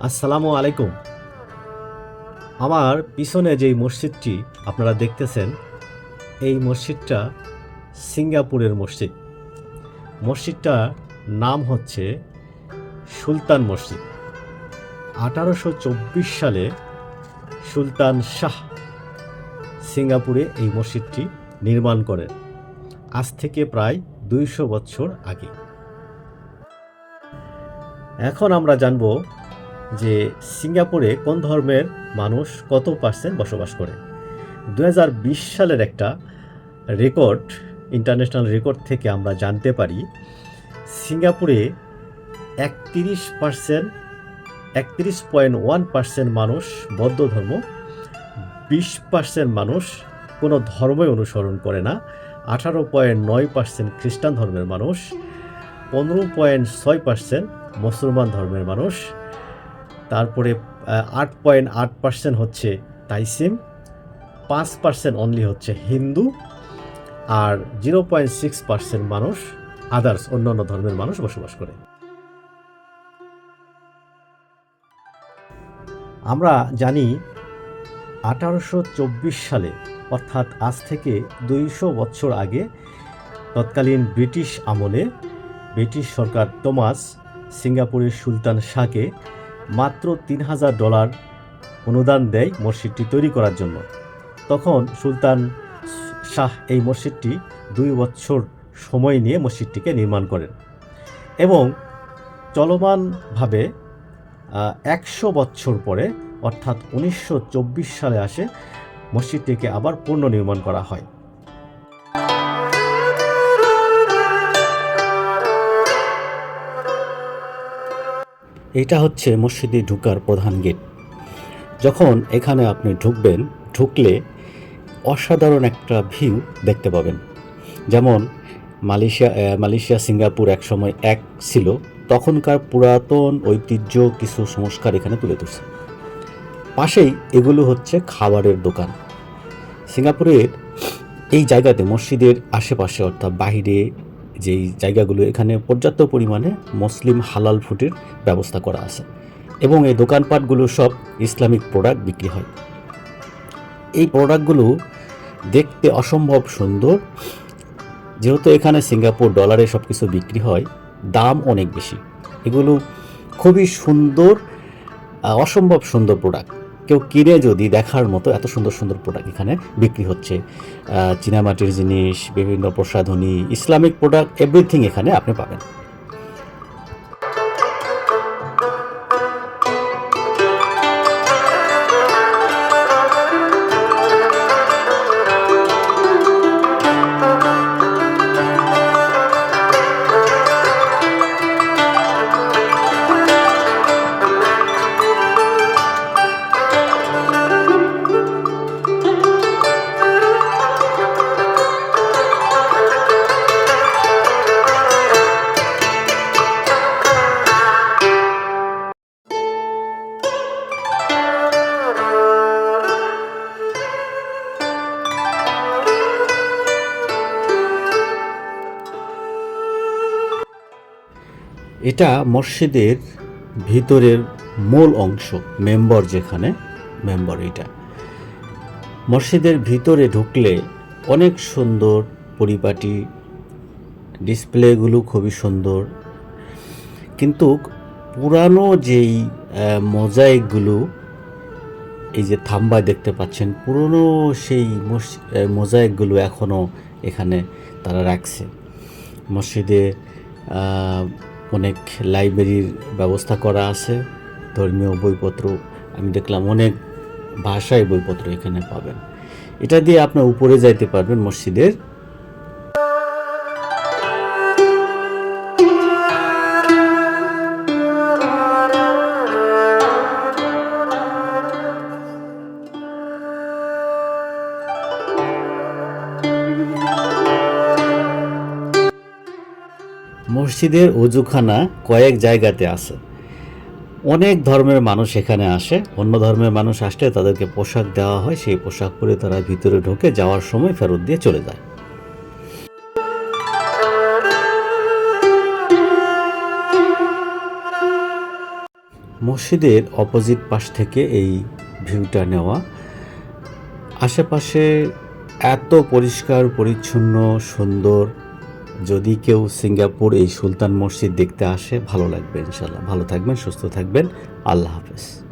আসসালামু আলাইকুম। আমার পিছনে যেই মসজিদটি আপনারা দেখতেছেন, এই মসজিদটা সিঙ্গাপুরের মসজিদ। মসজিদটার নাম হচ্ছে সুলতান মসজিদ। 1824 সালে সুলতান শাহ সিঙ্গাপুরে এই মসজিদটি নির্মাণ করেন, আজ থেকে প্রায় 200 বছর আগে। এখন আমরা জানব যে সিঙ্গাপুরে কোন ধর্মের মানুষ কত পার্সেন্ট বসবাস করে। 2020 সালের একটা রেকর্ড, ইন্টারন্যাশনাল রেকর্ড থেকে আমরা জানতে পারি সিঙ্গাপুরে 31.1% মানুষ বৌদ্ধ ধর্ম, 20% মানুষ কোনো ধর্মই অনুসরণ করে না, 18.9% খ্রিস্টান ধর্মের মানুষ, 15.6% মুসলমান ধর্মের মানুষ, তারপরে 8.8% হচ্ছে তাইসিম, 5% অনলি হচ্ছে হিন্দু, আর 0.6% মানুষ আদার্স অন্যান্য ধর্মের মানুষ বসবাস করে। আমরা জানি 1824 সালে, অর্থাৎ আজ থেকে 200 বছর আগে, তৎকালীন ব্রিটিশ আমলে ব্রিটিশ সরকার টমাস সিঙ্গাপুরের সুলতান শাহকে মাত্র $3000 অনুদান দেয় মসজিদটি তৈরি করার জন্য। তখন সুলতান শাহ এই মসজিদটি 2 বছর সময় নিয়ে মসজিদটিকে নির্মাণ করেন এবং চলমানভাবে 100 বছর পরে, অর্থাৎ 1924 সালে আসে মসজিদটিকে আবার পুনর্নির্মাণ করা হয়। এটা হচ্ছে মসজিদে ঢোকার প্রধান গেট। যখন এখানে আপনি ঢুকলে অসাধারণ একটা ভিউ দেখতে পাবেন। যেমন মালয়েশিয়া সিঙ্গাপুর একসময় এক ছিল, তখনকার পুরাতন ঐতিহ্য কিছু সংস্কার এখানে তুলে ধরছে। পাশেই এগুলো হচ্ছে খাবারের দোকান। সিঙ্গাপুরের এই জায়গাতে মসজিদের আশেপাশে, অর্থাৎ বাইরে যেই জায়গাগুলো, এখানে পর্যাপ্ত পরিমাণে মুসলিম হালাল ফুডের ব্যবস্থা করা আছে এবং এই দোকানপাটগুলো সব ইসলামিক প্রোডাক্ট বিক্রি হয়। এই প্রোডাক্টগুলো দেখতে অসম্ভব সুন্দর। যেহেতু এখানে সিঙ্গাপুর ডলারে সব কিছু বিক্রি হয়, দাম অনেক বেশি। এগুলো খুবই সুন্দর, অসম্ভব সুন্দর প্রোডাক্ট। কেউ কিনে যদি দেখার মতো এত সুন্দর সুন্দর প্রোডাক্ট এখানে বিক্রি হচ্ছে। চীনামাটির জিনিস, বিভিন্ন প্রসাধনী, ইসলামিক প্রোডাক্ট, এভরিথিং এখানে আপনি পাবেন। এটা মসজিদের ভিতরের মূল অংশ, মেম্বর এটা। মসজিদের ভিতরে ঢুকলে অনেক সুন্দর পরিপাটি, ডিসপ্লেগুলো খুবই সুন্দর, কিন্তু পুরানো যেই মোজাইকগুলো, এই যে থাম্বায় দেখতে পাচ্ছেন, পুরনো সেই মোজাইকগুলো এখনও এখানে তারা রাখছে। মসজিদে অনেক লাইব্রেরির ব্যবস্থা করা আছে, ধর্মীয় বইপত্র আমি দেখলাম অনেক ভাষায় বইপত্র এখানে পাবেন। এটা দিয়ে আপনি উপরে যাইতে পারবেন মসজিদের। মসজিদের ওযুখানা কয়েক জায়গাতে আছে। অনেক ধর্মের মানুষ এখানে আসে। অন্য ধর্মের মানুষ আসলে তাদেরকে পোশাক দেওয়া হয়, সেই পোশাক পরে তারা ভিতরে ঢোকে, যাওয়ার সময় ফেরত দিয়ে চলে যায়। মসজিদের অপোজিট পাশ থেকে এই ভিউটা নেওয়া। আশেপাশে এত পরিষ্কার পরিচ্ছন্ন সুন্দর, যদি কেউ সিঙ্গাপুর এই সুলতান মসজিদ দেখতে আসে ভালো লাগবে ইনশাল্লাহ। ভালো থাকবেন, সুস্থ থাকবেন, আল্লাহ হাফেজ।